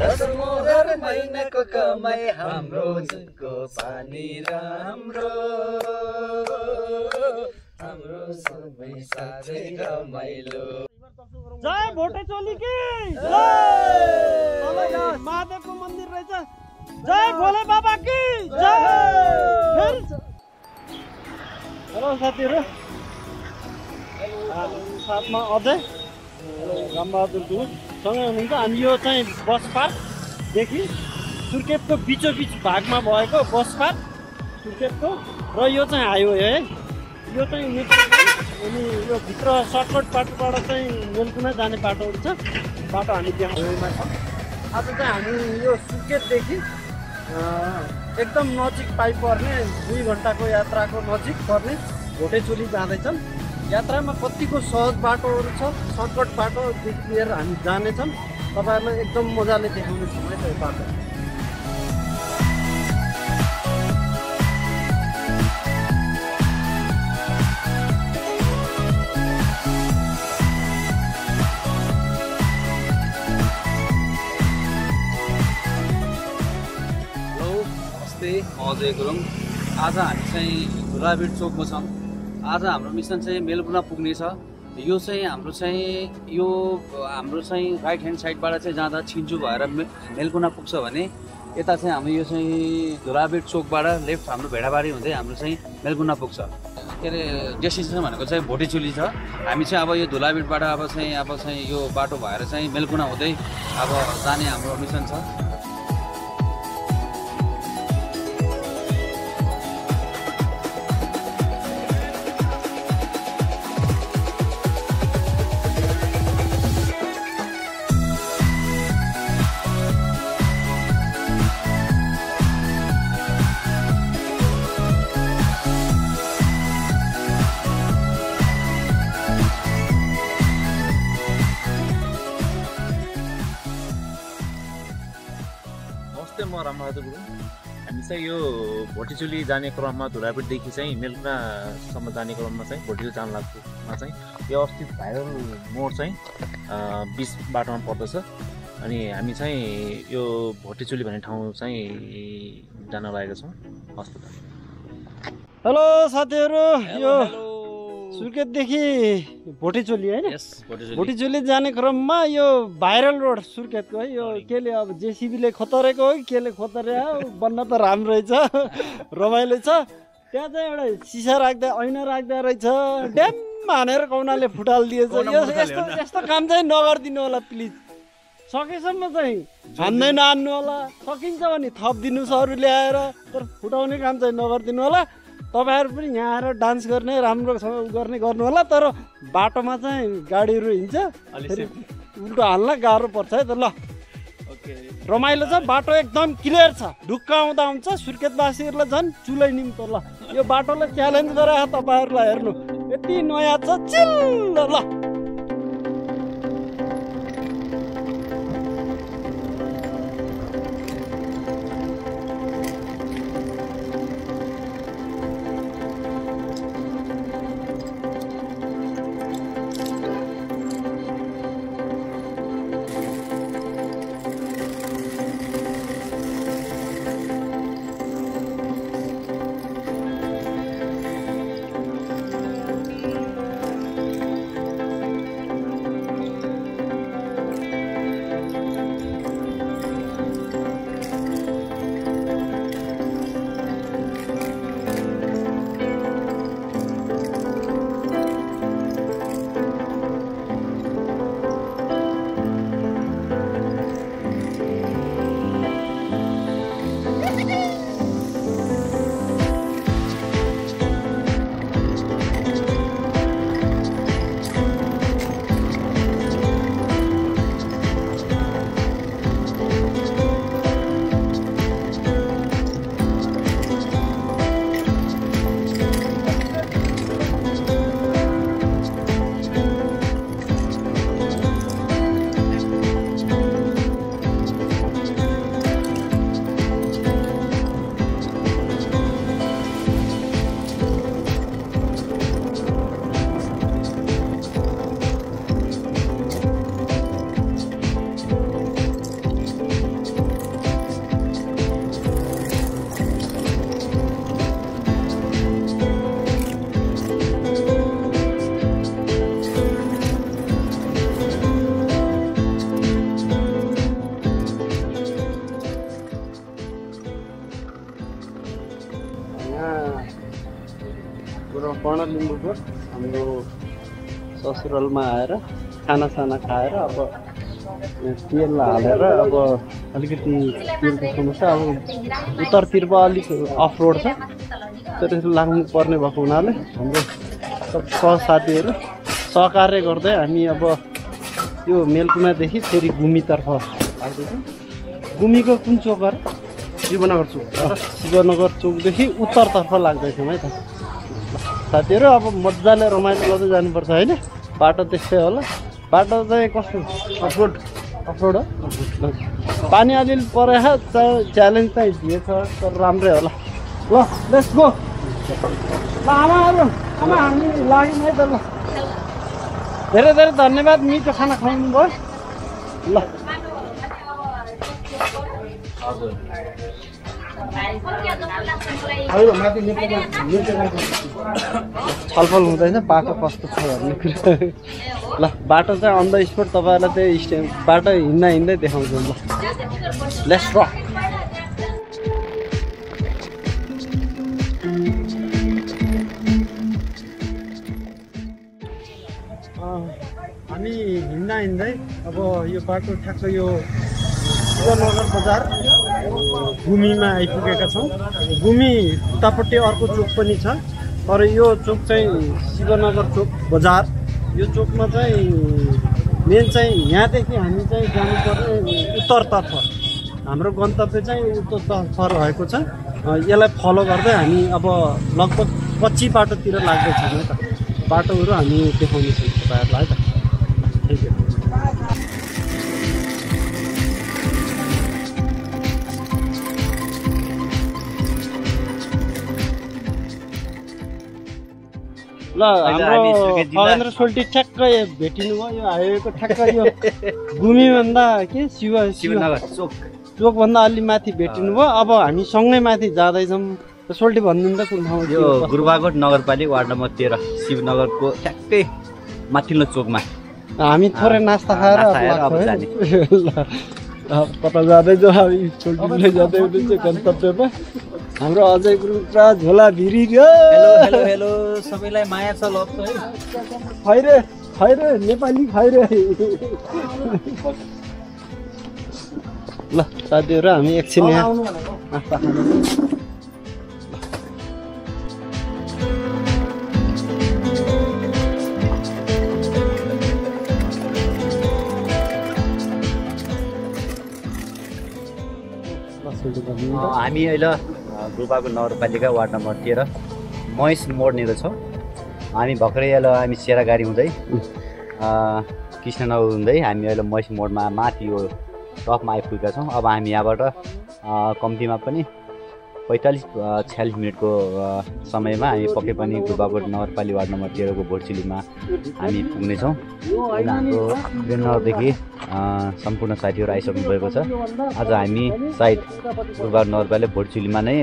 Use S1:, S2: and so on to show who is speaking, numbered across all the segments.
S1: दशौं हर महिनाको कमाई हाम्रो जुनको पानी राम्रो हाम्रो सबै साथै रमाइलो।
S2: जय भोटे चोली की जय महादेवको मन्दिर रहेछ। जय भोले बाबा की जय। हेलो साथीहरू, साथमा अजय रामबहादुर गुरुङ सँगै हुनुहुन्छ। हामी यो चाहिँ बस पार्कदेखि सुर्खेतको बिचोबिच भागमा भएको बस पार्क सुर्खेतको, र यो चाहिँ हाइवे है। यो चाहिँ अनि यो भित्र सर्टकट बाटोबाट चाहिँ मेलकुना जाने बाटोहरू छ। बाटो हामी त्यहाँ हाइवेमा छ। आज चाहिँ हामी यो सुर्खेतदेखि एकदम नजिक पाइपर्ने 2 घन्टाको यात्राको नजिक पर्ने भोटेचोली जाँदैछौँ। यात्रामा कतिको सहज बाटोहरू छ, सर्टकट बाटोदेखि लिएर हामी जानेछौँ। तपाईँहरूलाई एकदम मजाले देखाउनेछौँ है त्यो बाटो।
S3: अजय गुरुङ। आज हामी चाहिँ धुलाबीड चोकमा छौँ। आज हाम्रो मिसन चाहिँ मेलकुना पुग्ने छ। यो चाहिँ हाम्रो चाहिँ राइट ह्यान्ड साइडबाट चाहिँ जाँदा छिन्चु भएर मेलकुना पुग्छ भने यता चाहिँ हामी यो चाहिँ धुलाबीड चोकबाट लेफ्ट हाम्रो भेडाबारी हुँदै हाम्रो चाहिँ मेलकुना पुग्छ। के अरे डेस्टिनेसन भनेको चाहिँ भोटेचोली छ। हामी चाहिँ अब यो धुलाबीडबाट अब चाहिँ यो बाटो भएर चाहिँ मेलकुना हुँदै अब जाने हाम्रो मिसन छ।
S4: म रामबहादुर गुरुङ। हामी चाहिँ यो भोटेचोली जाने क्रममा धुलाबीडदेखि चाहिँ मेलकुनासम्म जाने क्रममा चाहिँ भोटेचोली जान लाग्नुमा चाहिँ यो अवस्थित भाइरल मोड चाहिँ बिच बाटोमा पर्दछ। अनि हामी चाहिँ यो भोटेचोली भन्ने ठाउँ चाहिँ जान लागेका छौँ हस्पिटल।
S2: हेलो साथीहरू, यो सुर्खेतदेखि भोटेचोली होइन, भोटेचोली जाने क्रममा यो भाइरल रोड सुर्खेतको है। यो केले अब जेसिबीले खोतरेको हो कि केले खोतरे बन्न त राम्रो रहेछ, रमाइलो छ। त्यहाँ चाहिँ एउटा सिसा राख्दा ऐना राख्दा रहेछ, ड्याम हानेर कौनाले फुटालिदिएछ। यस्तो काम चाहिँ नगरिदिनु होला प्लिज। सकेसम्म चाहिँ हान्दै नहान्नु होला, सकिन्छ भने थपिदिनुहोस् अरू ल्याएर, तर फुटाउने काम चाहिँ नगरिदिनु होला। तपाईँहरू पनि यहाँ आएर डान्स गर्ने राम्रोसँग गर्ने गर्नु होला, तर बाटोमा चाहिँ गाडीहरू हिँड्छ, उल्टो हाल्न गाह्रो पर्छ है त। ल रमाइलो छ, बाटो एकदम क्लियर छ, ढुक्क आउँदा हुन्छ। सुर्खेतवासीहरूलाई झन् चुलै निम्तो। ल यो बाटोलाई च्यालेन्ज गरायो तपाईँहरूलाई, हेर्नु यति नयाँ छ, चिल्ल। ल लिम्बुको हाम्रो ससुरालमा आएर खानासाना खाएर अब तेल हालेर अब अलिकति तेलको समस्या अब उत्तरतिर अलिक अफ रोड छ त्यसरी लाग्नु पर्ने भएको हुनाले हाम्रो सब सहसाथीहरू सहकार्य गर्दै हामी अब यो मेलकुनादेखि फेरि गुमीतर्फ लाग्दैछौँ। गुमीको कुन चोक हो? शिवनगर चोक। शिवनगर चोकदेखि उत्तरतर्फ लाग्दैछौँ है त साथीहरू। अब मजाले रमाइलो गर्दै जानुपर्छ होइन? बाटो त्यस्तै होला। बाटो चाहिँ कस्तो? अफरोड हो। पानी अलिअलि परेछ, च्यालेन्ज चाहिँ दिएछ तर राम्रै होला। ल लेट्स गो। ल आमाहरू हामी लाग्यौँ है त। ल धेरै धेरै धन्यवाद, मिठो खाना खुवाउनु भयो। ल छलफल हुँदैन बाटो कस्तो छ भन्ने कुरा। ल बाटो चाहिँ अन द स्पोट तपाईँहरूलाई त्यही बाटो हिँड्दै देखाउँछु। ल लेट्स रक। हामी हिँड्दै अब यो बाटो ठ्याक्क यो शिवनगर बजार गुमीमा आइपुगेका छौँ। गुमी उतापट्टि अर्को चोक पनि छ तर यो चोक चाहिँ शिवनगर चोक बजार। यो चोकमा चाहिँ मेन चाहिँ यहाँदेखि हामी चाहिँ जानुपर्ने उत्तरतर्फ। हाम्रो गन्तव्य चाहिँ उत्तरतर्फ रहेको छ। यसलाई फलो गर्दै हामी अब लगभग 25 बाटोतिर लाग्दैछौँ है त। बाटोहरू हामी देखाउनेछौँ तपाईँहरूलाई है त। Thank you. ल हाम्रो खगेन्द्र सोल्टी ठ्याक्क भेटिनु भयो। यो हाइवेको ठ्याक्क यो गुमीभन्दा के शिवनगर चोकभन्दा अलि माथि भेटिनु भयो। अब हामी सँगै माथि जाँदैछौँ। सोल्टी भन्नु त कुन ठाउँ?
S3: यो गुरुबागोट नगरपालिका वार्ड नम्बर 13 शिवनगरको ठ्याक्कै माथिल्लो चोकमा
S2: हामी थोरै नास्ता खाएर
S3: अब जाने।
S2: कता जाँदैछौँ हामी? सोल्टीले जाँदै हुनुहुन्छ गन्तव्यमा। हाम्रो अजय गुरुङ पुरा झोला भिरियो।
S3: हेलो हेलो सबैलाई माया छ, लभ छ है।
S2: खैरे नेपाली खैरे। ल साथीहरू हामी एकछिन यहाँ नास्ता खानु।
S3: हामी अहिले गुरुबागोट नगरपालिका वार्ड नम्बर 13 महेश मोडनिर छौँ। हामी भर्खरै अहिले हामी सेरागारी हुँदै कृष्णनगर हुँदै हामी अहिले महेश मोडमा माथि यो टपमा आइपुगेका छौँ। अब हामी यहाँबाट कम्तीमा पनि 45-46 मिनटको समयमा हामी पक्कै पनि गुरुबागोट नगरपालिका वार्ड नम्बर 13 को भोटचिलीमा हामी पुग्नेछौँ। हाम्रो विराटनगरदेखि सम्पूर्ण साथीहरू आइसक्नु भएको छ। आज हामी सायद गुरुबागोट नगरपालिका भोटचिलीमा नै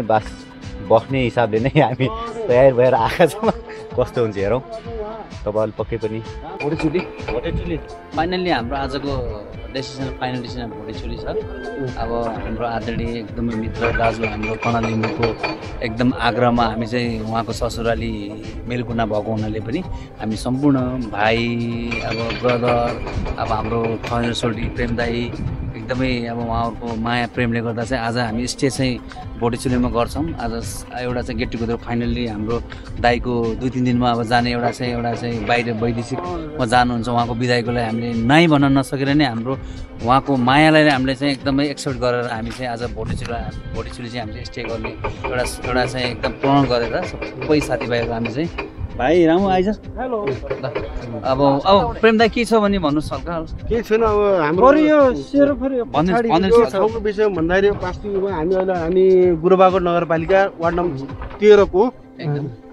S3: बस्ने हिसाबले नै हामी तयार भएर आएका छौँ। कस्तो हुन्छ हेरौँ। तपाईँहरूले पक्कै पनि भोटेचुली फाइनल्ली हाम्रो आजको फाइनल डिसिजन भोटेचुली छ। अब हाम्रो आदरणीय एकदमै मित्र दाजु हाम्रो कर्णल लिम्बुको एकदम आग्रहमा हामी चाहिँ उहाँको ससुराली मेलकुना भएको हुनाले पनि हामी सम्पूर्ण भाइ अब ब्रदर अब हाम्रो खगेन्द्र सोल्टी प्रेम दाई एकदमै अब उहाँहरूको माया प्रेमले गर्दा चाहिँ आज हामी स्टे चाहिँ भोटेचुलीमा गर्छौँ। आज एउटा चाहिँ गेट टुगेदर फाइनल्ली हाम्रो दाईको 2-3 दिनमा अब जाने एउटा चाहिँ बाहिर वैदेशिकमा जानुहुन्छ। उहाँको विदाईको लागि हामीले नाइ भन्न नसकेर नै हाम्रो उहाँको मायालाई हामीले चाहिँ एकदमै एक्सेप्ट गरेर हामी चाहिँ आज भोटेचुली चाहिँ हामीले स्टे गर्ने एउटा चाहिँ एकदम प्रण गरेर सबै साथीभाइहरू हामी चाहिँ भाइ रामु आइज। हेलो। अब प्रेम दाई के छ भने भन्नुहोस् हल्का।
S2: के छैन अब हाम्रो यो ठाउँको विषय भन्दाखेरि वास्तविकमा हामी गुरुबागोट नगरपालिका वार्ड नम्बर 13 को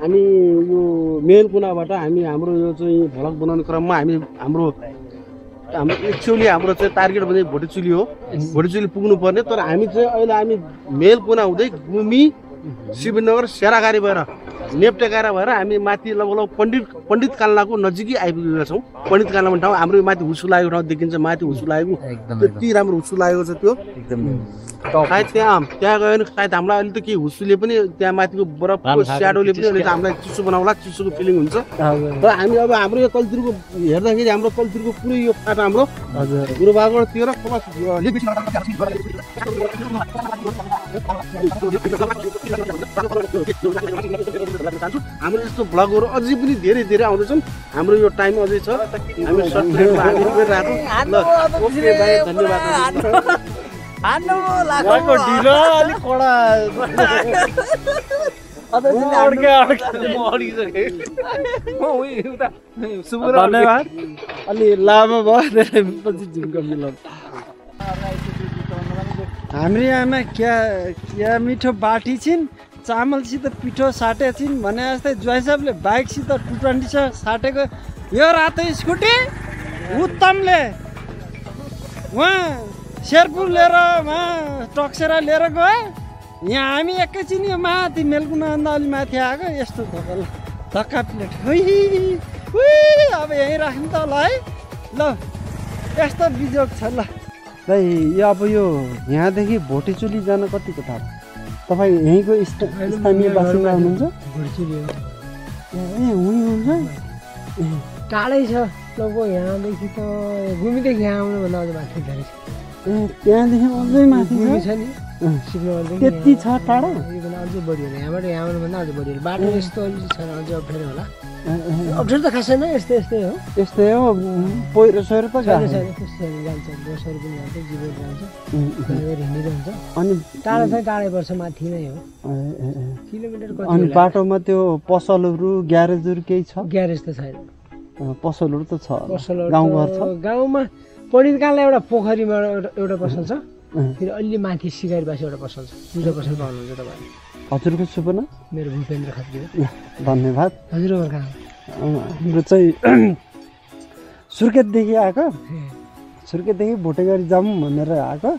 S2: हामी यो मेलकुनाबाट हाम्रो यो चाहिँ भ्लग बनाउने क्रममा हाम्रो एक्चुअली हाम्रो चाहिँ टार्गेट भने भोटेचुली हो। भोटेचुली पुग्नु पर्ने तर हामी चाहिँ अहिले हामी मेलकुना हुँदै गुमी शिवनगर सेरागारी भएर नेप्टेकारा भएर हामी माथि लगभग पण्डित कालनाको नजिकै आइपुगेका छौँ। पण्डित कालना ठाउँ हाम्रो माथि हुसु लागेको ठाउँ देखिन्छ। माथि हुसु लागेको त्यति राम्रो हुसु लागेको छ त्यो एकदम।
S5: सायद त्यहाँ गयो भने सायद हामीलाई अहिले त के हुस्सुले पनि त्यहाँ माथिको बरफको स्याडोले पनि अलिकति हामीलाई चिसो बनाउला चिसोको फिलिङ हुन्छ तर हामी अब हाम्रो यो कल्चरको हेर्दाखेरि हाम्रो कल्चरको पुरै यो पार्ट हाम्रो पूर्वभागबाट त्यो र हाम्रो यस्तो भ्लगहरू अझै पनि धेरै धेरै आउँदैछन् हाम्रो यो टाइम अझै छ हामी सर्ट ट्रेनमा हामी गरिरहेको ल ओके बाइ धन्यवाद
S2: ढिलो अलिक कडा धन्यवाद अलि लामो भयो पछि झुम्का मिलाउँ हाम्रो आमा क्या मिठो बाटी छिन् चामलसित पिठो साटे छिन् भने जस्तै ज्वाइँ साहबले बाइकसित 220 साटेको यो रातो स्कुटी उत्तमले उहाँ शेरपुर लिएर उहाँ टक्सेरा लिएर गयो यहाँ हामी एकैछिन यो माथि मेलकुनाभन्दा अलि माथि आएको यस्तो धक्का प्लेट अब यहीँ राख्नु त ल है ल यस्तो बिजोग छ ल भाइ यो अब यो यहाँदेखि भोटेचुली जान कतिको टाढो तपाईँ यहीँको स्थानीय बासिन्दा हुनुहुन्छ ए उहीँ हुन्छ
S6: टाढै छ लगभग यहाँदेखि त घुमीदेखि यहाँ आउनुभन्दा अझ माथि धेरै छ
S2: ए त्यहाँदेखि अझै माथि
S6: छ नि
S2: त्यति छ टाढो
S6: योभन्दा अझै बढी होला यहाँबाट यहाँ आउनुभन्दा अझ बढी होला बाटो यस्तो अलिक छ अझै अप्ठ्यारो होला अप्ठ्यारो त खास छैन यस्तै हो
S2: यस्तै हो पहिरो सहिरो त
S6: छैन जान्छ बसहरू पनि जान्छ जीवन जान्छ हिँडिरहन्छ अनि टाढा चाहिँ टाढै पर्छ माथि नै हो किलोमिटर कति
S2: अनि बाटोमा त्यो पसलहरू ग्यारेजहरू केही छ
S6: ग्यारेज त छैन
S2: पसलहरू त छ
S6: पसलहरू
S2: गाउँघर छ
S6: गाउँमा पण्डितकाललाई एउटा पोखरीमा एउटा पसल छ फेरि अलि माथि सिकारीबासी एउटा पसल छ दुईवटा पसल पाउनुहुन्छ तपाईँले
S2: हजुरको शुभ नाम
S6: मेरो भूपेन्द्र खत्री हो
S2: धन्यवाद
S6: हजुरको कहाँ
S2: हाम्रो चाहिँ सुर्खेतदेखि आएको सुर्खेतदेखि भोटेगढी जाउँ भनेर आएको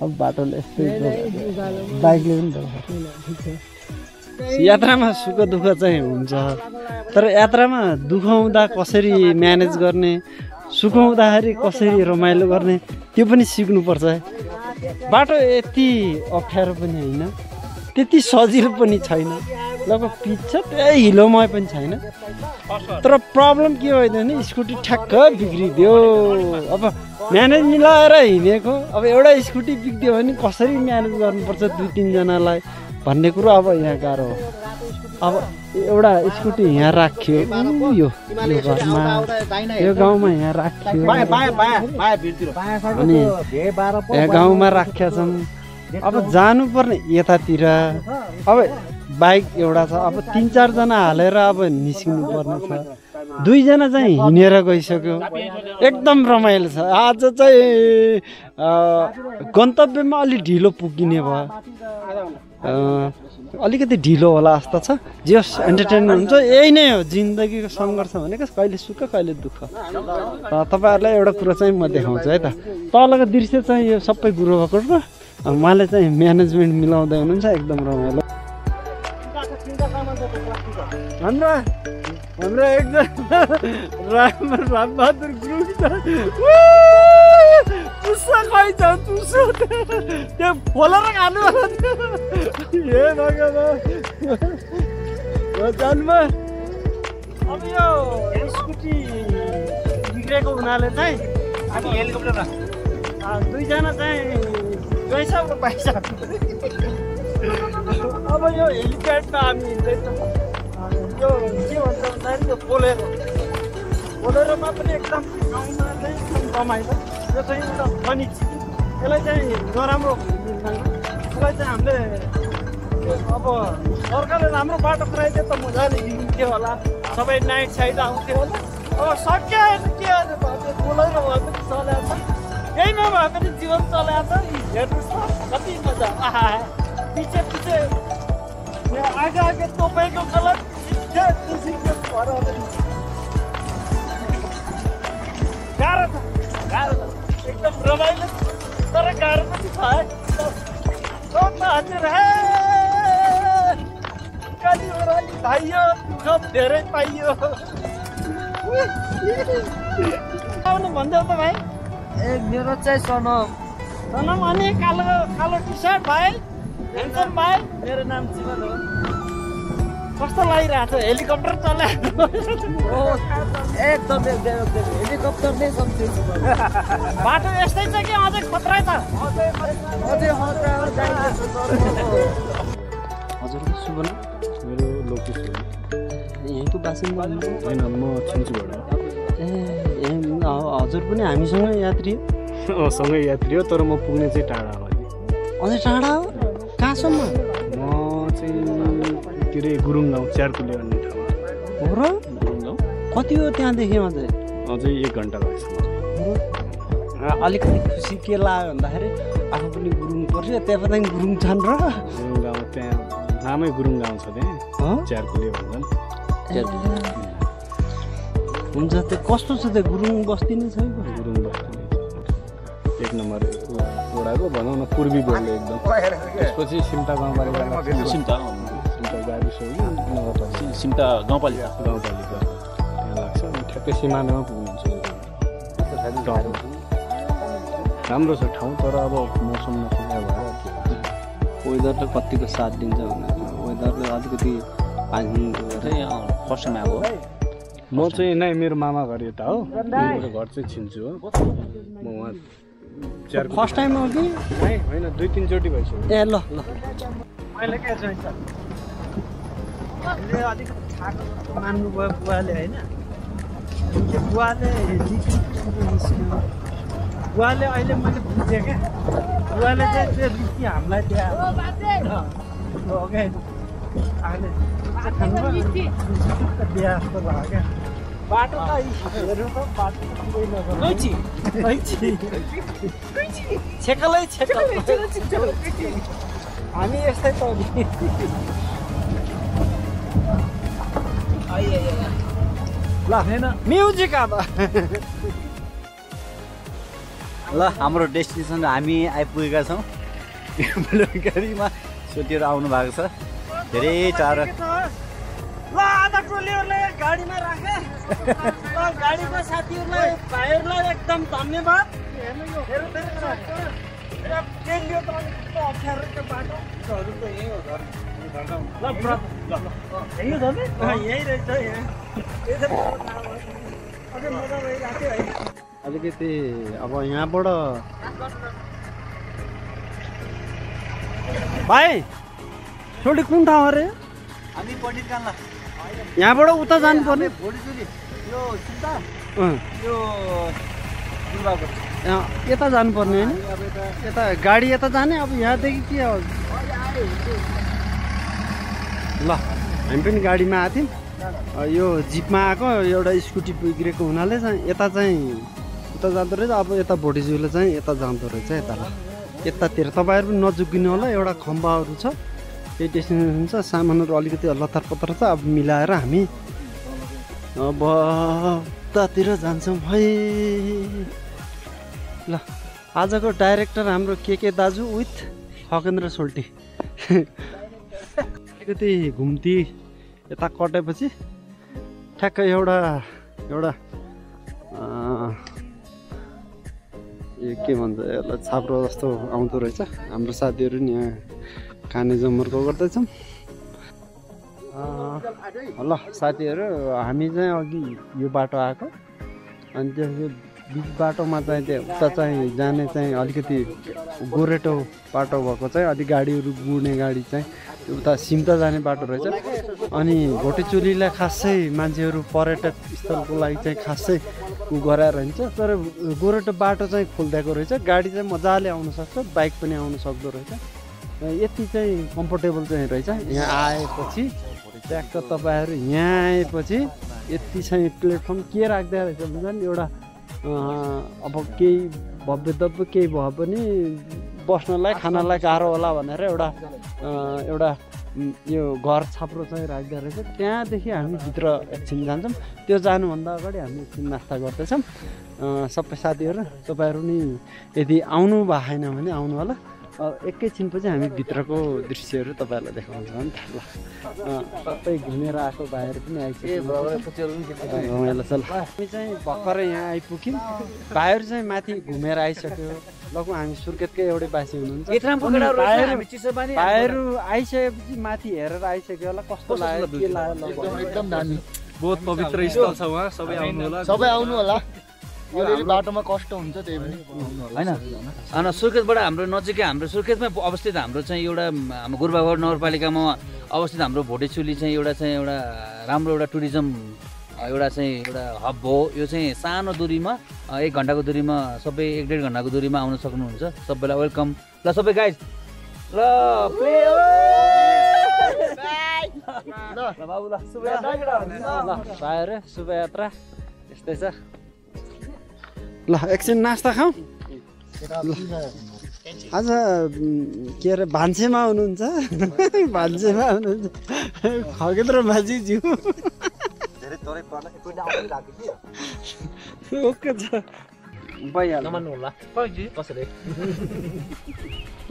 S2: अब बाटोले यस्तै बाइकले पनि यात्रामा सुख दुःख चाहिँ हुन्छ तर यात्रामा दुःख हुँदा कसरी म्यानेज गर्ने सुख हुँदाखेरि कसरी रमाइलो गर्ने त्यो पनि सिक्नुपर्छ बाटो यति अप्ठ्यारो पनि होइन त्यति सजिलो पनि छैन लगभग पिच छ त्यही हिलोमय पनि छैन तर प्रब्लम के हो भने स्कुटी ठ्याक्क बिग्रिदियो अब म्यानेज मिलाएर हिँडेको अब एउटा स्कुटी बिग्रियो भने कसरी म्यानेज गर्नुपर्छ 2-3 जनालाई भन्ने कुरो अब यहाँ गाह्रो हो अब एउटा स्कुटी यहाँ राख्यो यो घरमा यो गाउँमा यहाँ राख्यो अनि यहाँ गाउँमा राखेका छन् अब जानुपर्ने यतातिर अब बाइक एउटा छ अब 3-4 जना हालेर अब निस्किनु पर्ने छ 2 जना चाहिँ हिँडेर गइसक्यो एकदम रमाइलो छ आज चाहिँ गन्तव्यमा अलि ढिलो पुगिने भयो अलिकति ढिलो होला जस्तो छ जे एन्टरटेनमेन्ट हुन्छ यही नै हो जिन्दगीको सङ्घर्ष भनेको कहिले सुख कहिले दुःख तपाईँहरूलाई एउटा कुरो चाहिँ म देखाउँछु है त तलको दृश्य चाहिँ यो सबै गुरुबाको उहाँले चाहिँ म्यानेजमेन्ट मिलाउँदै हुनुहुन्छ एकदम रमाइलो हाम्रो एकदम रामबहादुर ग्रुप छ चुस्सा खाइन्छ चुस्सो त्यो फोलेर खानु हे भगवान् जन्म अब यो स्कुटी बिग्रेको हुनाले चाहिँ हामी हेलिकप्टरमा 2 जना चाहिँ गइसक्यो पैसा अब यो हेलिप्याडमा हामी हिँड्दैछौँ यो के भन्छ भन्दाखेरि त्यो बोलेरोमा पनि एकदम गाउँमा चाहिँ एकदम रमाइलो यो चाहिँ एउटा फनी चिज यसलाई चाहिँ नराम्रो यसलाई चाहिँ हामीले अब सरकारले राम्रो बाटो पुऱ्याइदियो त मजाले हिँड्थ्यो होला सबै नाइट साइड आउँथ्यो होला अब सक्यो के बोलेरो भए पनि चलाएको छ केही नभए पनि जीवन चलाएको छ हेर्नुहोस् त कति मजा आहा पछि आगे तपाईँको गलत गाह्रो छ एकदम रमाइलो तर गाह्रो पनि छ हजुर कति ओह्राली भाइयो दुःख धेरै पाइयो आउनु भन्छ त भाइ
S1: मेरो चाहिँ सन
S2: सनम अनि कालो कालो टी-सर्ट भाइ ह्यान्डसम भाइ
S1: मेरो नाम जीवन हो
S2: कस्तो लागिरहेको छ हेलिकप्टर चलाएको
S1: एकदम हेलिकप्टर नै सम्झिन्छ
S2: बाटो यस्तै छ कि अझै खतरा छ
S1: अझै खतरा जाइरहेछ
S2: हजुरको शुभ नाम
S5: मेरो लोकेश हो
S2: यहीँको बासिन्दा
S5: होइन म छिन्चुबाट
S2: ए हजुर पनि हामीसँग यात्री
S5: हो सँगै यात्री हो तर म पुग्ने चाहिँ टाढा हो अहिले
S2: अझै टाढा हो कहाँसम्म
S5: म चाहिँ के अरे गुरुङ गाउँ च्यारकुले भन्ने ठाउँमा
S2: हो र
S5: गुरुङ गाउँ
S2: कति हो त्यहाँदेखि अझै
S5: अझै 1 घन्टा लाग्छ
S2: अलिकति खुसी के लाग्यो भन्दाखेरि आफू पनि गुरुङ पर्छ त्यहाँ पनि गुरुङ छन् र
S5: गुरुङ गाउँ त्यहाँ नामै गुरुङ गाउँ छ त्यहाँ च्यारकुले भन्छन्
S2: हुन्छ त्यो कस्तो छ त्यो गुरुङ बस्ती नै छ
S5: गुरुङ बस्ती 1 नम्बर वडाको भनौँ न पूर्वी बोल्ने एकदम त्यसपछि सिम्टा गाउँपालिका
S4: सिम्ता
S5: गाविस हो कि नगरपालिका
S4: सिम्ता गाउँपालिका
S5: त्यहाँ लाग्छ अनि ठ्याक्कै सिमानामा पुग्नुहुन्छ राम्रो छ ठाउँ तर अब मौसम नसुविधा भएर
S2: वेदरले कतिको साथ दिन्छ भने वेदरले अलिकति पानी
S4: फर्स्ट टाइम आएको
S5: म चाहिँ नै मेरो मामा घर यता हो मेरो घर चाहिँ छिन्चु हो म उहाँ
S2: फर्स्ट टाइम हो कि
S5: होइन 2-3 चोटि भइसक्यो
S2: ए ल ल
S1: अहिले के छ
S2: अलिकति छाको मान्नुभयो बुवाले होइन बुवाले बुवाले अहिले मैले बुझेँ क्या बुवाले चाहिँ त्यो रीति हामीलाई त्यहाँ बिहा जस्तो भयो क्या बाटो त हेर्नु त बाटो छेकलै छेकल हामी यस्तै त ल म्युजिक अब
S3: ल हाम्रो डेस्टिनेसन हामी आइपुगेका छौँ गाडीमा सोटीहरू आउनु भएको छ धेरै टाढो
S2: ल आधा टोलीहरूलाई गाडीमा राखे ल गाडीको साथीहरूलाई भाइहरूलाई एकदम धन्यवाद अप्ठ्यारो त्यो बाटोहरू त यही हो यही रहेछ अलिकति अब यहाँबाट भाइ छोडी कुन ठाउँ अरे
S3: हामी पण्डित कान्ला
S2: यहाँबाट उता जानुपर्ने
S3: भोटिचुली यो सिम्ता
S2: अँ
S3: यो दुर्गापुर
S2: यता जानुपर्ने होइन यता गाडी यता जाने अब यहाँदेखि के हो ल हामी पनि गाडीमा आएको थियौँ यो जिपमा आएको एउटा स्कुटी बिग्रेको हुनाले चाहिँ यता चाहिँ उता जाँदो रहेछ अब यता भोटिचुले चाहिँ यता जाँदो रहेछ यता ल यतातिर तपाईँहरू पनि नजुकिनु होला एउटा खम्बाहरू छ त्यही डेस्टिनेसन छ सामानहरू अलिकति लतार पत्र छ अब मिलाएर हामी अब उतातिर जान्छौँ है ल आजको डाइरेक्टर हाम्रो के दाजु विथ खगेन्द्र सोल्टी अलिकति घुम्ती यता कटेपछि ठ्याक्कै एउटा यो के भन्छ यसलाई छाप्रो जस्तो आउँदो रहेछ हाम्रो साथीहरू नि यहाँ खाने जमर्को गर्दैछौँ ल साथीहरू हामी चाहिँ अघि यो बाटो आएको अनि त्यो बिच बाटोमा चाहिँ त्यो उता चाहिँ जाने चाहिँ अलिकति गोरेटो बाटो भएको चाहिँ अलिक गाडीहरू गुड्ने गाडी चाहिँ उता सिम्ता जाने बाटो रहेछ अनि भोटेचुलीलाई खासै मान्छेहरू पर्यटक स्थलको लागि चाहिँ खासै गराएर हिँड्छ तर गोरेटो बाटो चाहिँ खोलिदिएको रहेछ गाडी चाहिँ मजाले आउन सक्छ बाइक पनि आउन सक्दो रहेछ यति चाहिँ कम्फोर्टेबल चाहिँ रहेछ यहाँ आएपछि ट्याक्क तपाईँहरू यहाँ आएपछि यति चाहिँ प्लेटफर्म के राख्दै रहेछ भन्छ नि एउटा अब केही भव्य दब्य केही भयो पनि बस्नलाई खानलाई गाह्रो होला भनेर एउटा यो घर छाप्रो चाहिँ राख्दो रहेछ त्यहाँदेखि हामी भित्र एकछिन जान्छौँ त्यो जानुभन्दा अगाडि हामी एकछिन नास्ता गर्दैछौँ सबै साथीहरू तपाईँहरू नि यदि आउनु भएको छैन भने आउनु होला एकैछिनपछि हामी भित्रको दृश्यहरू तपाईँहरूलाई देखाउँछौँ नि त ल सबै घुमेर आएको भाइहरू पनि आइसक्यो रमाइलो छ ल हामी चाहिँ भर्खरै यहाँ आइपुग्यौँ भाइहरू चाहिँ माथि घुमेर आइसक्यो लगभग हामी सुर्खेतकै एउटै बासी हुनुहुन्छ भाइहरू आइसकेपछि माथि हेरेर आइसक्यो होला कस्तो लाग्यो के लाग्यो
S1: एकदम दामी
S3: बहुत पवित्र स्थल छ उहाँ सबै आउनु होला
S1: सबै आउनु होला अलिअलि बाटोमा कष्ट हुन्छ त्यही पनि
S3: होइन अनि सुर्खेतबाट हाम्रो नजिकै हाम्रो सुर्खेतमै अवस्थित हाम्रो चाहिँ एउटा हाम्रो गुरुबागड नगरपालिकामा अवस्थित हाम्रो भोटेचुली चाहिँ एउटा राम्रो एउटा टुरिज्म एउटा हब हो यो चाहिँ सानो दूरीमा 1 घन्टाको दूरीमा सबै 1.5 घन्टाको दूरीमा आउन सक्नुहुन्छ सबैलाई वेलकम ल सबै गाइज ल प्ले ल बाबु ल
S2: भाइहरू शुभयात्रा यस्तै छ ल एकछिन नास्ता खाउँ आज के अरे भान्सेमा हुनुहुन्छ भान्सेमा हुनुहुन्छ खगेन्द्र माझीज्यू ओके छ भइहाल्यो
S1: नमान्नु होला कसरी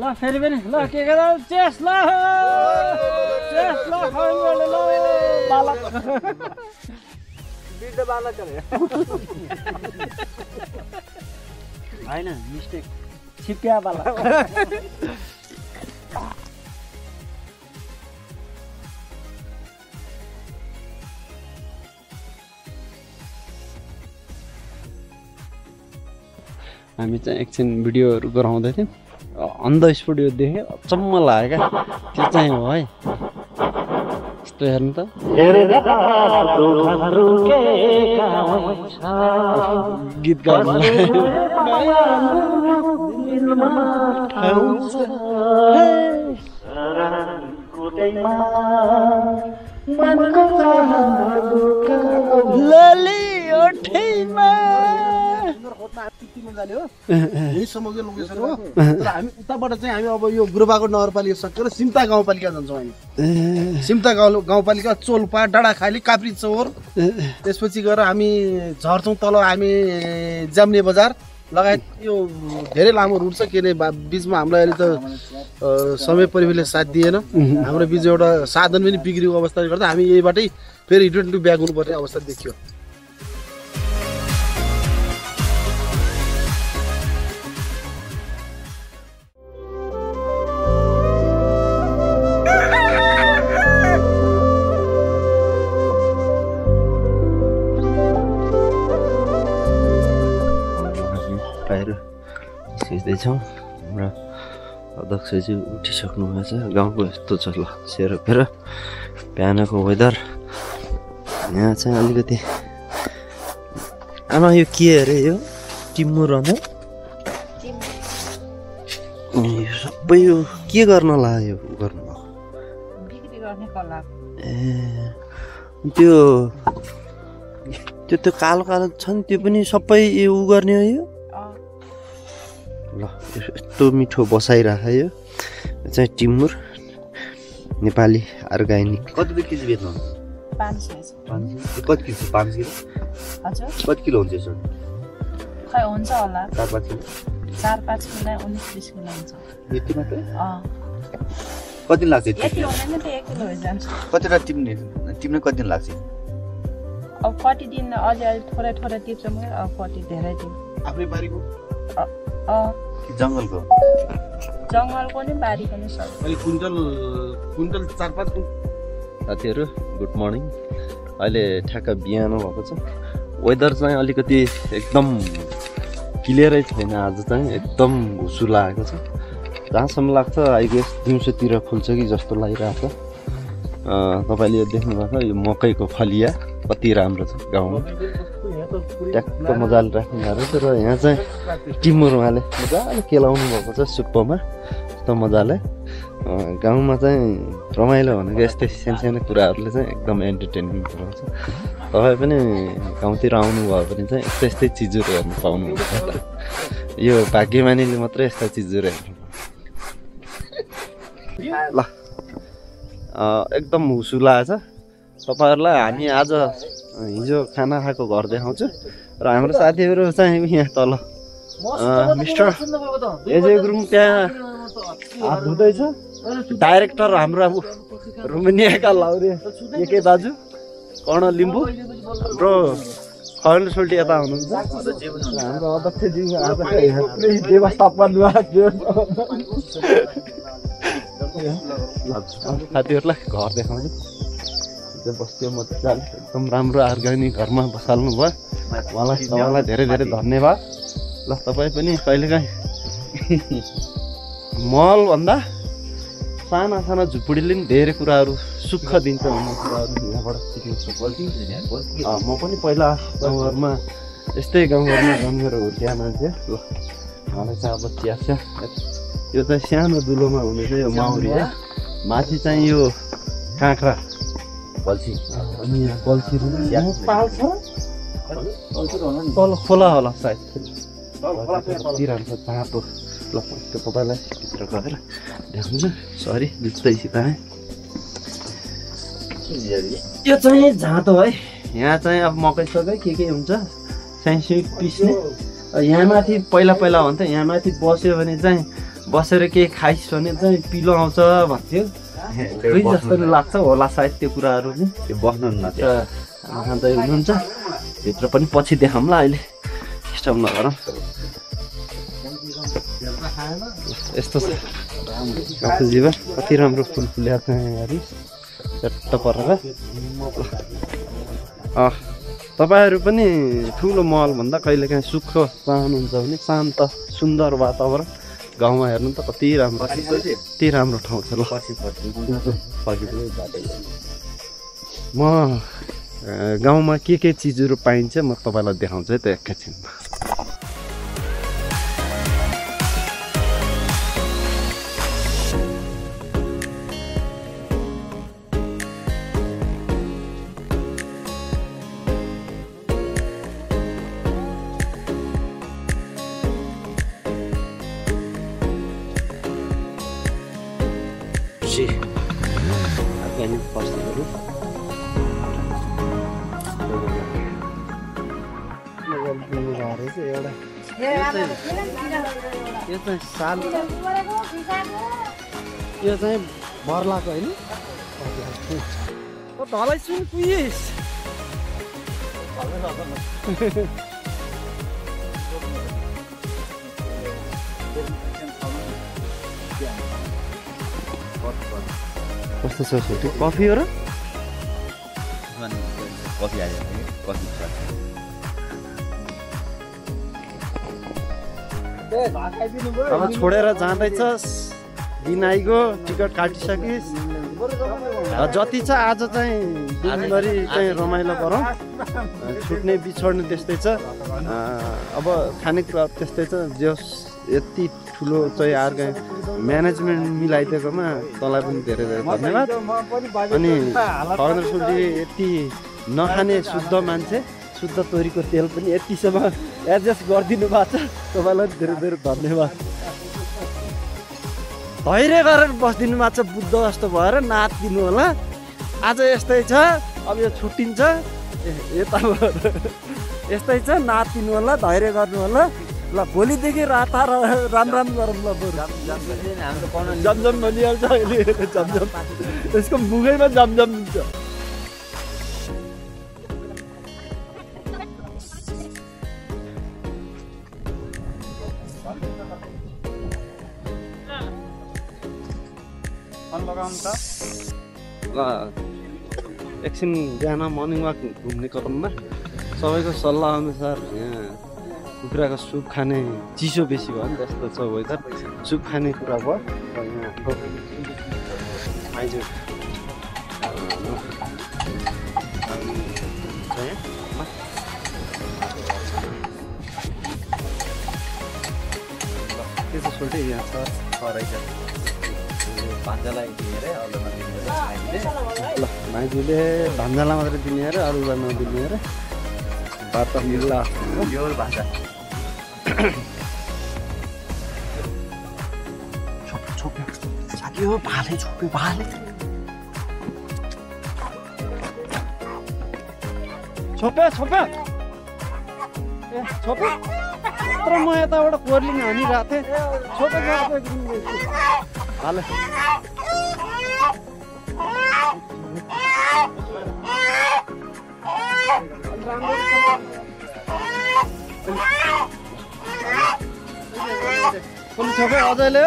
S2: ल फेरि पनि ल के गर्दा चेस ल चेस ल खाउँ ल बालक
S1: बिर्द बालक अरे
S2: होइन मिस्टेक छिप्या बालक हामी चाहिँ एकछिन भिडियोहरू गराउँदै थियौँ अन द स्पोट यो देखेँ अचम्म लाग्यो क्या त्यो चाहिँ हो है यस्तो हेर्नु त गीत गाउनु
S5: यही समग्र लोकेसन हो तर हामी उताबाट चाहिँ हामी अब यो गुरुबागड नगरपालिका सकेर सिम्ता गाउँपालिका जान्छौँ हामी सिम्ता गाउँपालिका चोल्पा डाँडाखाली काप्री चौर त्यसपछि गएर हामी झर्छौँ तल हामी जाम्ने बजार लगायत यो धेरै लामो रुट छ के अरे बिचमा हामीलाई अहिले त समय परिवेशले साथ दिएन हाम्रो बिच एउटा साधन पनि बिग्रेको अवस्थाले गर्दा हामी यहीबाटै फेरि रिटर्न टु ब्याक हुनुपर्ने अवस्था देखियो
S7: सिक्दैछौँ हाम्रो अध्यक्षजी उठिसक्नु भएको छ गाउँको यस्तो छ ल सेरोफेर बिहानको वेदर यहाँ चाहिँ अलिकति आमा यो के अरे यो टिम्मुर हो सबै यो के गर्न लाग्यो गर्नु ए त्यो कालो कालो छ नि त्यो पनि सबै उ गर्ने हो यो ल यस्तो मिठो बसाइराख यो चाहिँ टिम्मुर नेपाली अर्ग्यानिक कति केजी बेच्नु 500 कति किलो 5 किलो हजुर कति किलो हुन्छ यसो
S8: खै हुन्छ होला
S7: 4-5 किलो
S8: 4-5 किलो 19-20 किलो हुन्छ
S7: यति मात्रै कति दिन लाग्छ
S8: यति हुँदैन त 1 किलो हुन्छ
S7: कतिवटा टिम्ने कति दिन लाग्छ
S8: अब कति दिन अलि थोरै थोरै टिप्छौँ अब कति धेरै दिन
S5: आफ्नै बारीको
S7: जङ्गलको
S8: नि बारीको नि सब
S5: अहिले कुइन्टल 4-5
S7: साथीहरू गुड मर्निङ अहिले ठ्याक्क बिहान भएको छ वेदर चाहिँ अलिकति एकदम क्लियरै छैन आज चाहिँ एकदम हुसु लागेको छ जहाँसम्म लाग्छ आई गेस दिउँसोतिर फुल्छ कि जस्तो लागिरहेको छ तपाईँले यो देख्नुभएको यो मकैको फलिया कति राम्रो छ गाउँमा ट्याक्क मजाले राख्नु भएको रहेछ र यहाँ चाहिँ टिम्मुर उहाँले मजाले केलाउनु भएको छ सुप्पोमा यस्तो मजाले गाउँमा चाहिँ रमाइलो भनेको यस्तै सानो कुराहरूले चाहिँ एकदम एन्टरटेनिङ गराउँछ तपाईँ पनि गाउँतिर आउनुभयो भने चाहिँ यस्तै चिजहरू हेर्नु पाउनुहुन्छ यो भाग्यमानीले मात्रै यस्ता चिजहरू हेर्नु ल एकदम हुसु लागेछ तपाईँहरूलाई हामी आज हिजो खाना खाएको घर देखाउँछु र हाम्रो साथीहरू चाहिँ यहाँ तल मिस्टर एजे गुरुङ त्यहाँ
S2: हात धुँदैछ डाइरेक्टर हाम्रो रोमानियाका लाउरे एकै दाजु कर्ण लिम्बू हाम्रो खगेन्द्र सोल्टी यता हुनुहुन्छ हाम्रो अध्यक्षज्यू आज व्यवस्थापनमा साथीहरूलाई घर देखाउँछु बस्थ्यो मजाले एकदम राम्रो अर्ग्यानिक घरमा बसाल्नु भयो तपाईँलाई धेरै धेरै धन्यवाद ल तपाईँ पनि कहिलेकाहीँ मलभन्दा साना साना झुपडीले पनि धेरै कुराहरू सुख दिन्छ भन्ने कुराहरू यहाँबाट सिक्नु सक्छ म पनि पहिला गाउँघरमा यस्तै गाउँघरमा जन्मेर हुर्किया मान्छे ल मलाई चाहिँ अब चिया यो चाहिँ सानो दुलोमा हुने चाहिँ यो माउरी है माथि चाहिँ यो काँक्रा बल्छी अनि यहाँ बल्छीहरू पाल्छ तल खोला होला सायद दिइरहन्छ तातो ल तपाईँलाई भित्र गएर देखाउँछु सरी जुत्तैसित आएँ यो चाहिँ जाँतो है यहाँ चाहिँ अब मकै सकै के हुन्छ साइन्सिक पिस्ने यहाँ माथि पहिला भन्थ्यो यहाँ माथि बस्यो भने चाहिँ बसेर केही खाइस् भने चाहिँ पिलो आउँछ भन्थ्यो खै जस्तो लाग्छ होला सायद त्यो कुराहरू नि त्यो बस्नुहुन्न खाँदै हुनुहुन्छ भित्र पनि पछि देखाउँला अहिले डिस्टर्ब नगरौँ यस्तो छ गाउँको जीवन कति राम्रो फुल फुलेको छ यहाँहरू चट्ट परेर तपाईँहरू पनि ठुलो महलभन्दा कहिलेकाहीँ सुख चाहनुहुन्छ भने शान्त सुन्दर वातावरण गाउँमा हेर्नु त कति राम्रो ठाउँ छ ल म गाउँमा के चिजहरू पाइन्छ म तपाईँलाई देखाउँछु है त एकैछिनमा अर्ग्यानिक फसलहरू यो चाहिँ साल यो चाहिँ भर्लाको होइन ढलाइ सुन पुइस कस्तो छ छोटी कफी हो र
S3: कफी आयो कफी
S2: अब छोडेर जाँदैछस् दिन आइगयो टिकट काटिसकिस् जति छ आज चाहिँ दिनभरि चाहिँ रमाइलो गरौँ छुट्ने बिछोड्ने त्यस्तै छ अब खानेकुरा त्यस्तै छ जस यति ठुलो चाहिँ अर्ग्यानिक म्यानेजमेन्ट मिलाइदिएकोमा तँलाई पनि धेरै धेरै धन्यवाद अनि खगेन्द्र सोल्टी यति नखाने शुद्ध मान्छे शुद्ध तोरीको तेल पनि यतिसम्म एडजस्ट गरिदिनु भएको छ तपाईँलाई धेरै धेरै धन्यवाद धैर्य गरेर बसिदिनु भएको छ बुद्ध जस्तो भएर नाचिदिनु होला आज यस्तै छ अब यो छुट्टिन्छ यताबाट यस्तै छ नाचिदिनु होला धैर्य गर्नु होला ल भोलिदेखि राता राम गरौँ ल जमजम भनिहाल्छ अहिले जमजम यसको मुखैमा जमजम हुन्छ ल एकछिन बिहान मर्निङ वाक घुम्ने क्रममा सबैको सल्लाह अनुसार यहाँ कुखुराको सुप खाने चिसो बेसी भयो नि त्यस्तो छ वेदर सुप खाने कुरा भयो र यहाँ आइज के छ सोल्टी यहाँ छ रहेछ
S3: भान्जालाई दिएर
S2: ल माइजूले भान्जालाई मात्रै दिने अरे अरूलाई नदिने अरे बात मिल्ला
S3: यो भाषा
S2: छोप्यो भाले छोप्यो भाले छोप्यो ए छोप्यो तर म यताबाट कोर्लिङ हानिरहेको थिएँ छोटो हाल कुन छोपे अझैले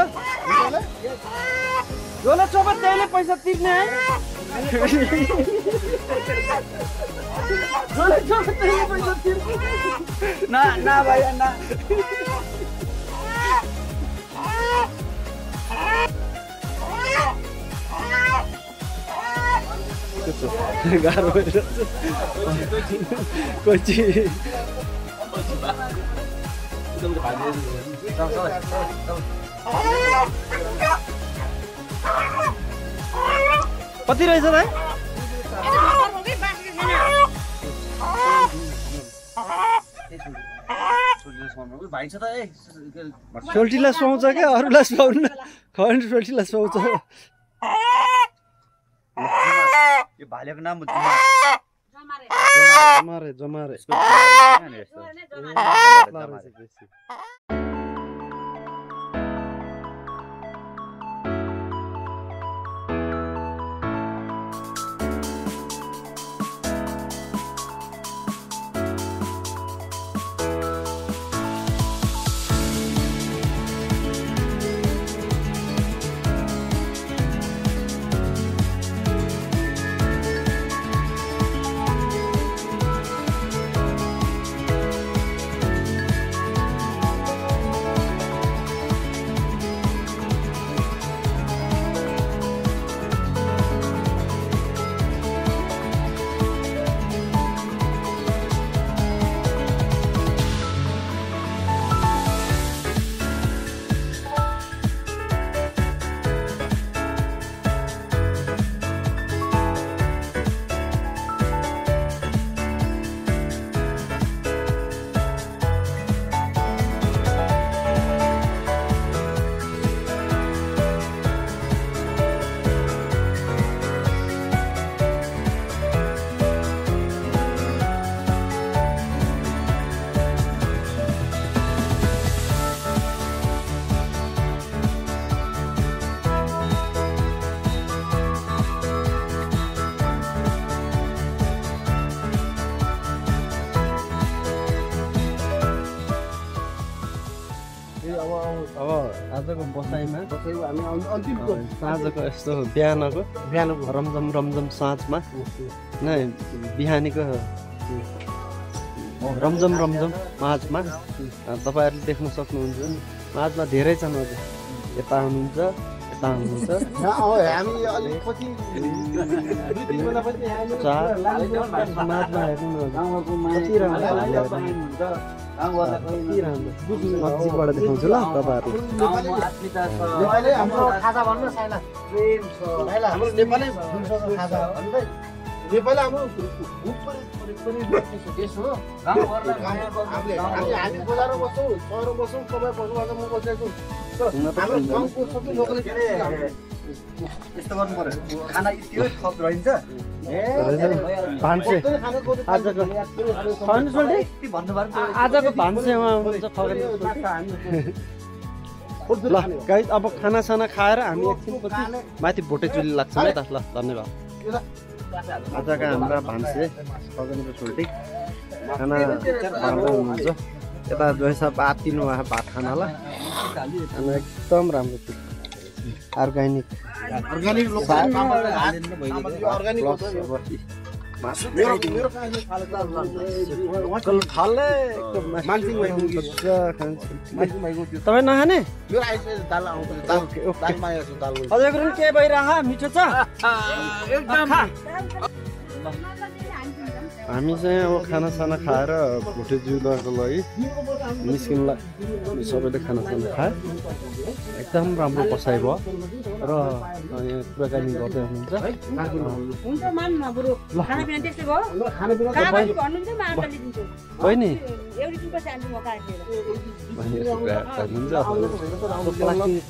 S2: जसले छोपे त्यहीले पैसा तिर्ने है जसले छोपे त्यहीले पैसा तिर्ने ना भाइ ना गाह्रो कोची कति रहेछ भाइ सोल्टीलाई सुहाउँछ क्या अरूलाई सुहाउनु खरेन्ट सोल्टीलाई सुहाउँछ
S3: यो भालेको नाम
S2: जमारे जमारे अब आजको बसाइमा
S5: हामी अन्तिमको
S2: साँझको यस्तो बिहानको रमझम साँझमा नै बिहानीको रमझम माझमा तपाईँहरूले देख्न सक्नुहुन्छ माझमा धेरै छन् अझ यता हुनुहुन्छ यता हुनुहुन्छ
S5: हामी अलिक पछि
S2: माझमा हेर्नु कति राम्रो नजिकबाट देखाउँछु ल तपाईँहरू
S1: हाम्रो खाजा भन्नु साइला प्रेम छ साइला हाम्रो नेपाली खाजा भन्दै नेपाली हाम्रो देश हो हामी बजारमा बस्छौँ सहरमा बस्छौँ तपाईँ बस्नुभएको म बसेको हाम्रो गाउँको सबै लोकले
S3: यस्तो गर्नु पर्यो खाना यति थप रहन्छ
S2: भान्से आजको भान्सेमा हुन्छ ल गाइस अब खानासाना खाएर हामी एकछिनपछि माथि भोटेचुली लाग्छौँ है त ल धन्यवाद आजका हाम्रा भान्से खगनको छोल्टी खाना खाँदै हुनुहुन्छ यता जैसा बातिनु भयो भात खानालाई खाना एकदम राम्रो थियो अर्ग्यानिक तपाईँ नखाने अझै कुरो के भइरह मिठो छ हामी चाहिँ अब खानासाना खाएर भोटेजुलाको लागि निस्किनुलाई सबैले खानासाना खायो एकदम राम्रो बसाइ भयो र यहाँ कुराकानी गर्दै हुनुहुन्छ बहिनी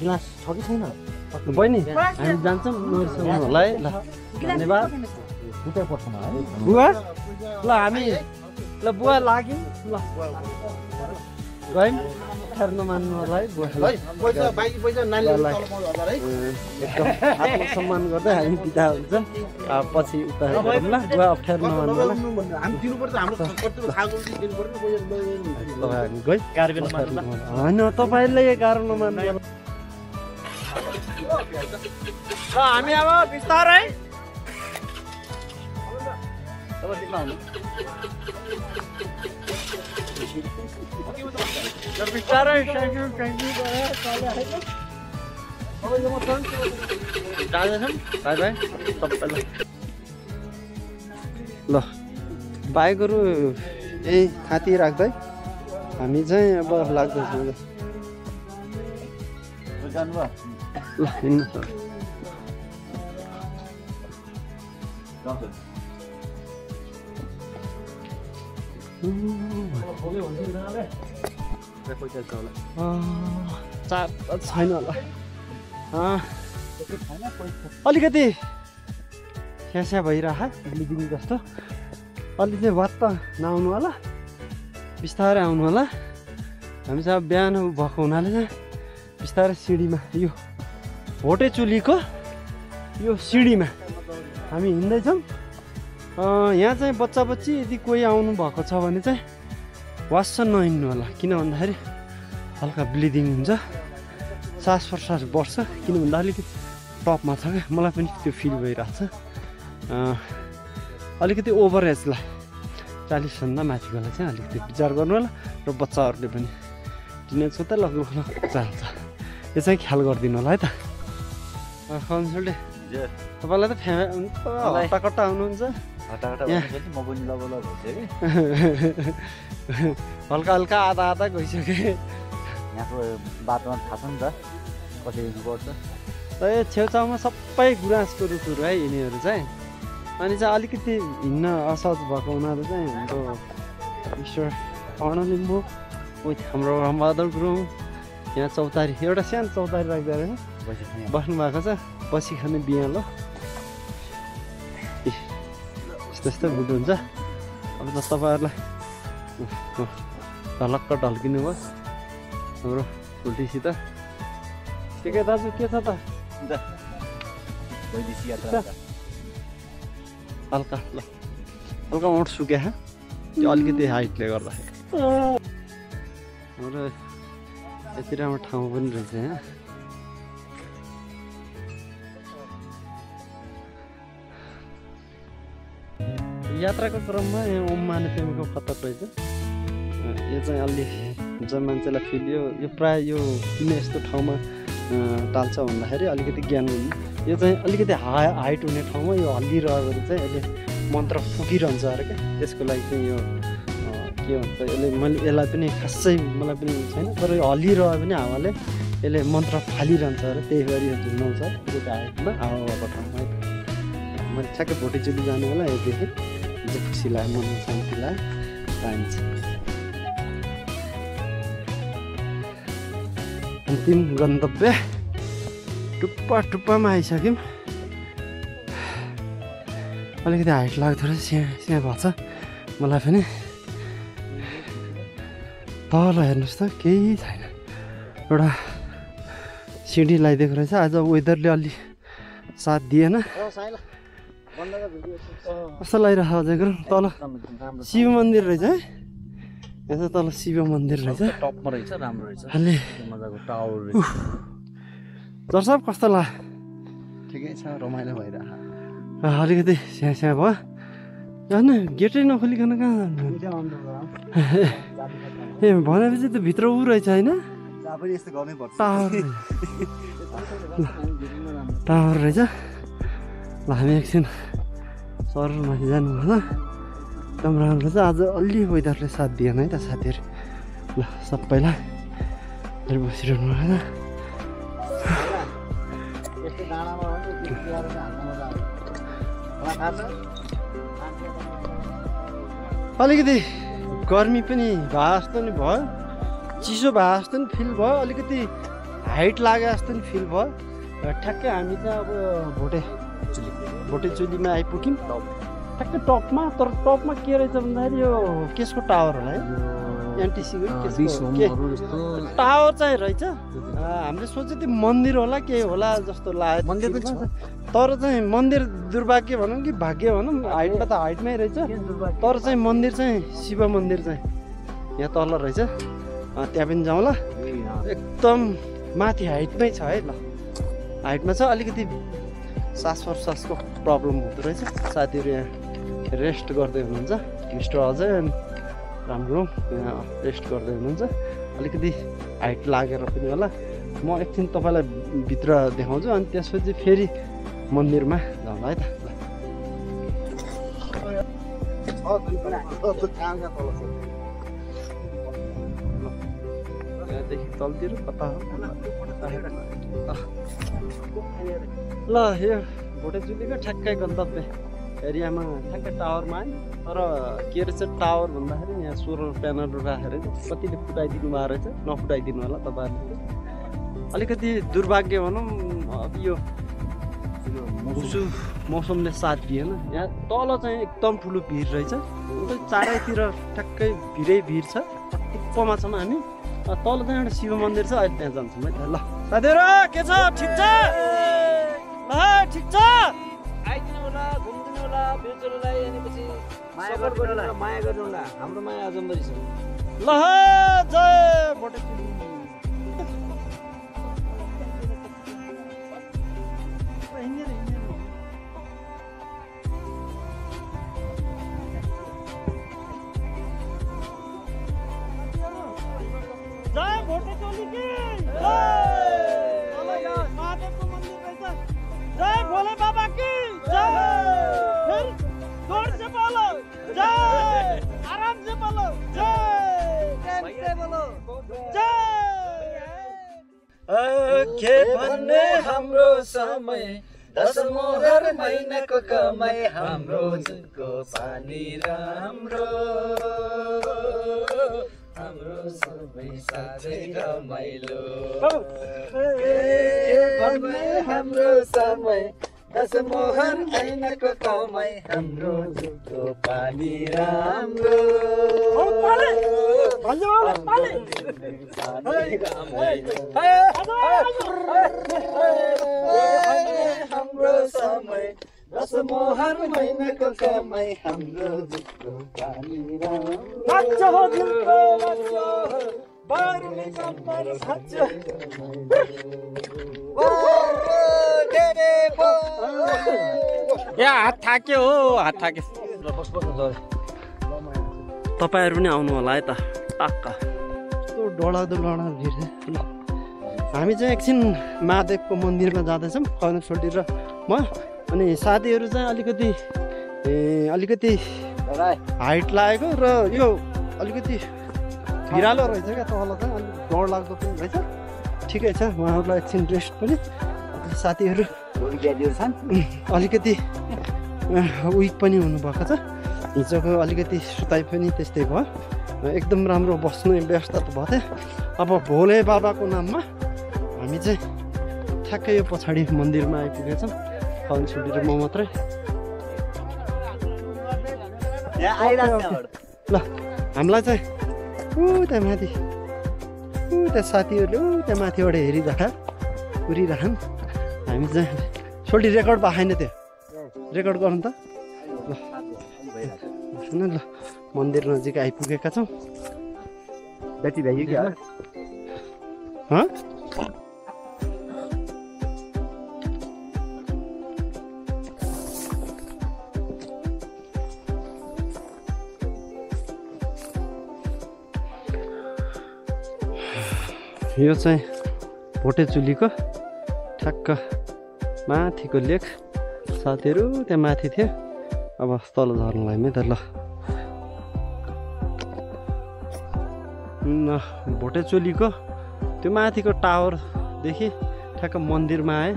S2: गिलास छ कि छैन बहिनी हामी जान्छौँ होला है ल धन्यवाद बुवा ल हामी ल बुवा लाग्यौँ ल गयौँ अप्ठ्यारो नमान्नु होला है
S5: पैसा बाइकी पैसा नानीलाई
S2: एकदम आत्मसम्मान गर्दै हामी बिदा हुन्छ पछि उता गरौँला बुवा अप्ठ्यारो नमान्नु होला
S5: हामी दिनुपर्छ हाम्रो कतिको खाएको दिनुपर्छ
S2: हामी गइ होइन तपाईँले गाह्रो नमान्नु ल हामी अब बिस्तारै बिस्तारै जाँदैछौँ बाई बाई सबैलाई ल बाइकहरू यही थाती राख्दै हामी चाहिँ अब लाग्दैछौँ ल हिँड्नु छैन होला अलिकति स्यास्या भइरह ब्लिडिङ जस्तो अलि चाहिँ वात्त नआउनु होला बिस्तारै आउनु होला हामी चाहिँ अब बिहान भएको हुनाले चाहिँ बिस्तारै सिँढीमा यो भोटे चुलीको यो सिँढीमा हामी हिँड्दैछौँ यहाँ चाहिँ बच्चा बच्ची यदि कोही आउनु भएको छ भने चाहिँ वास्स नहिँड्नु होला किन भन्दाखेरि हल्का ब्लिडिङ हुन्छ सास प्रश्वास बढ्छ किन भन्दा अलिकति टपमा छ क्या मलाई पनि त्यो फिल भइरहेको छ अलिकति ओभर एजलाई 40भन्दा माथिकोलाई चाहिँ अलिकति विचार गर्नु होला र बच्चाहरूले पनि टिनेजको त लगभग चाल्छ यो चाहिँ ख्याल गरिदिनु होला है त कन्सल्टे तपाईँलाई त हट्टाकट्टा हुनुहुन्छ हल्का हल्का आधा आधा गइसक्यो
S1: यहाँको बाटोमा थाहा छ नि त कसरी हिँड्नुपर्छ
S2: ए छेउछाउमा सबै गुराँसको रुखहरू है यिनीहरू चाहिँ अनि चाहिँ अलिकति हिँड्न असहज भएको हुनाले चाहिँ हाम्रो ईश्वर पढ्न लिम्बू हाम्रो रामबहादुर गुरुङ यहाँ चौतारी एउटा सानो चौतारी राख्दा रहेछ बस्नु भएको छ बसी खाने बिहा ल यस्तो यस्तो बुढो हुन्छ अब त तपाईँहरूलाई ढलक्क ढल्किनु भयो हाम्रो उल्टीसित ठिकै दाजु के छ त हल्का ल हल्का ओठ सुक्या त्यो अलिकति हाइटले गर्दाखेरि हाम्रो यति राम्रो ठाउँ पनि रहेछ यहाँ यात्राको क्रममा यहाँ ओम मानेपेमको खतर रहेछ यो चाहिँ अलि जब मान्छेलाई फिल यो प्रायः यो किन यस्तो ठाउँमा टाल्छ भन्दाखेरि अलिकति ज्ञान हुनु यो चाहिँ अलिकति हाइट हुने ठाउँमा यो हल्लिरह्यो भने चाहिँ यसले मन्त्र फुकिरहन्छ अरे क्या त्यसको लागि चाहिँ यो के भन्छ यसले मैले यसलाई पनि खासै मलाई पनि छैन तर यो हल्लिरह्यो भने हावाले यसले मन्त्र फालिरहन्छ अरे त्यही गरी यो झुन्डाउँछ त्यो हाइटमा हावा भएको ठाउँमा है मैले ठ्याक्कै भोटेचुली जानु होला यो देखेँ जो खुसी लाग्यो मन शान्ति लाग्यो पाइन्छ अन्तिम गन्तव्य टुप्पा टुप्पामा आइसक्यौँ अलिकति हाइट लाग्दो रहेछ स्याहाँ भएको छ मलाई पनि तल हेर्नुहोस् त केही छैन एउटा सिँढी लगाइदिएको रहेछ आज वेदरले अलि साथ दिएन कस्तो लागिरहेको अझैको तल शिव मन्दिर रहेछ है यहाँ तल शिव मन्दिर रहेछ
S3: टपमा रहेछ राम्रो रहेछ
S2: अलि
S3: मजाको टावर रहेछ
S2: दर्शक कस्तो लाग्यो
S1: ठिकै छ रमाइलो भइरहेको
S2: अलिकति स्याहाँ स्याहाँ भयो होइन गेटै नखोलिकन कहाँ ए भनेपछि त भित्र ऊ रहेछ होइन टावर रहेछ ल हामी एकछिन सरमाथि जानु होला एकदम राम्रो छ आज अलि वेदरले साथ दिएन है त साथीहरू ल सबैलाई बसिरहनु होला अलिकति गर्मी पनि भए जस्तो नि भयो चिसो भए जस्तो नि फिल भयो अलिकति हाइट लागे जस्तो नि फिल भयो ठ्याक्कै हामी चाहिँ अब भोटेचुलीमा आइपुग्यौँ ठ्याक्कै टपमा तर टपमा के रहेछ भन्दाखेरि यो केसको टावर होला है एनटिसीको टावर चाहिँ रहेछ। हामीले सोचे त्यो मन्दिर होला के होला जस्तो लाग्यो।
S1: मन्दिर पनि छ
S2: तर चाहिँ मन्दिर दुर्भाग्य भनौँ कि भाग्य भनौँ, हाइटमा त हाइटमै रहेछ, तर चाहिँ मन्दिर चाहिँ शिव मन्दिर चाहिँ यहाँ तल रहेछ। त्यहाँ पनि जाउँला। एकदम माथि हाइटमै छ है। ल हाइटमा छ, अलिकति सास प्रश्वासको प्रब्लम हुँदो रहेछ। साथीहरू यहाँ रेस्ट गर्दै हुनुहुन्छ, मिस्टर अजय अनि राम्रो यहाँ रेस्ट गर्दै हुनुहुन्छ। अलिकति हाइट लागेर पनि होला। म एकछिन तपाईँलाई भित्र देखाउँछु अनि त्यसपछि फेरि मन्दिरमा जाउँला है त। यहाँदेखि तलतिर कता हो ल, यो भोटेचुलीको ठ्याक्कै गन्तव्य एरियामा ठ्याक्कै टावरमा आयो। तर के रहेछ टावर भन्दाखेरि यहाँ सोलर प्यानल राखेर कतिले फुटाइदिनु भएको रहेछ। नफुटाइदिनु होला तपाईँहरूले। अलिकति दुर्भाग्य भनौँ, अब यो उसु मौसमले साथ दिएन। यहाँ तल चाहिँ एकदम ठुलो भिड रहेछ। चारैतिर ठ्याक्कै भिड छ। टुप्पोमा छौँ हामी। तल चाहिँ एउटा शिव मन्दिर छ, अहिले त्यहाँ जान्छौँ है त। ल साथीहरू के छ, ठिक छ? ल ठिक छ,
S3: आइदिनु होला, घुम्दिनु होला, बेचोलाई भनेपछि माया गर्नु होला। हाम्रो माया अजम्बरी छ।
S2: ल जय भोटेचुली। जय भोटेचुली की जय। महादेवको मन्दिर रहेछ। जय भोले बाबा की जय। फिर जोर से बोलो जय, आराम से बोलो जय, प्रेम से बोलो जय। के भन्ने हाम्रो समय, 10 मोहर महिनाको कमाइ, हाम्रो जुनको पानी राम्रो, हाम्रो सबै साझै रमाइलो। के भन्ने हाम्रो समय, 10 मोहर महिनाको कमाइ, हाम्रो जुनको पानी राम्रो, हाम्रो समय 10 मोहर महिनाको कमाइ, हाम्रो जुनको पानी राम्रो। हात थाक्यो हो, हात थाक्यो। तपाईँहरू पनि आउनु होला है त। टक्क यस्तो डढाउँदो भिड। ल हामी चाहिँ एकछिन महादेवको मन्दिरमा जाँदैछौँ, खैना छोटी र म। अनि साथीहरू चाहिँ अलिकति हाइट लागेको र यो अलिकति भिरालो रहेछ क्या तल चाहिँ, अलिक डर लाग्दो पनि रहेछ। ठिकै छ, उहाँहरूलाई एकछिन रेस्ट पनि। साथीहरू अलिकति विक पनि हुनुभएको छ। हिजोको अलिकति सुताइ पनि त्यस्तै भयो। एकदम राम्रो बस्ने व्यवस्था त भयो थियो। अब भोले बाबाको नाममा हामी चाहिँ ठ्याक्कै यो पछाडि मन्दिरमा आइपुगेछौँ। खन छुटी र म मात्रै। ल हामीलाई चाहिँ त्यहाँ माथि त्यहाँ साथीहरूले त्यहाँ माथिबाट हेरिराख उरिराखन्। हामी चाहिँ छोटी रेकर्ड भएन, त्यो रेकर्ड गर्नु त। ल सुन, ल मन्दिर नजिक आइपुगेका छौँ। जति भ्याइयो क्या यो चाहिँ भोटेचुलीको ठ्याक्क माथिको लेक। साथीहरू त्यहाँ माथि थियो, अब तल झर्नु लाग्यो त। ल भोटेचुलीको त्यो माथिको टावरदेखि ठ्याक्क मन्दिरमा आएँ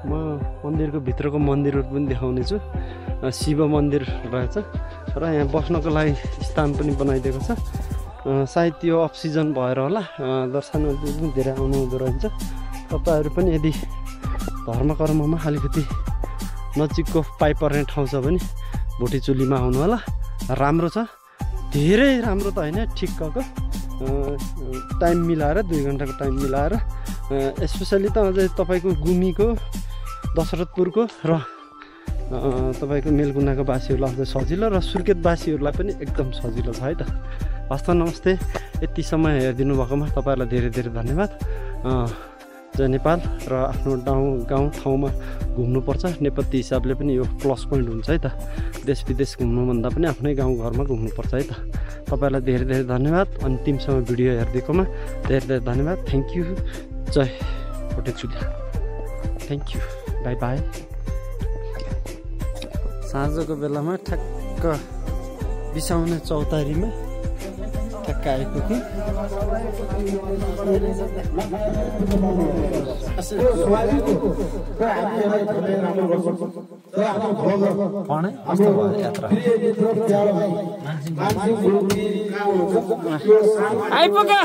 S2: म। मन्दिरको भित्रको मन्दिरहरू पनि देखाउने छु। शिव मन्दिर रहेछ र यहाँ बस्नको लागि स्थान पनि बनाइदिएको छ। सायद यो अफ सिजन भएर होला, दर्शनहरू पनि धेरै आउनु हुँदो रहेछ। तपाईँहरू पनि यदि धर्म कर्ममा अलिकति नजिकको पाइप पर्ने ठाउँ छ भने भोटेचुलीमा आउनु होला। राम्रो छ, धेरै राम्रो त होइन, ठिक्कको। टाइम मिलाएर 2 घन्टाको टाइम मिलाएर स्पेसली त अझै तपाईँको गुमीको दशरथपुरको र तपाईँको मेलकुनाको बासीहरूलाई अझै सजिलो र सुर्खेतवासीहरूलाई पनि एकदम सजिलो छ है त। हस्त नमस्ते। यति समय हेरिदिनु भएकोमा तपाईँहरूलाई धेरै धेरै धन्यवाद। जय नेपाल। र आफ्नो गाउँ ठाउँमा घुम्नुपर्छ, नेपथ्य हिसाबले पनि यो प्लस पोइन्ट हुन्छ है त। देश विदेश घुम्नुभन्दा पनि आफ्नै गाउँघरमा घुम्नुपर्छ है त। तपाईँहरूलाई धेरै धेरै धन्यवाद। अन्तिमसम्म भिडियो हेरिदिएकोमा धेरै धेरै धन्यवाद। Thank you. जय Bhotechuli. Thank you. Bye bye. साँझको बेलामा ठ्याक्क बिसाउने चौतारीमा ठ्याक्क आइपुग्यो। आइपुग्यो।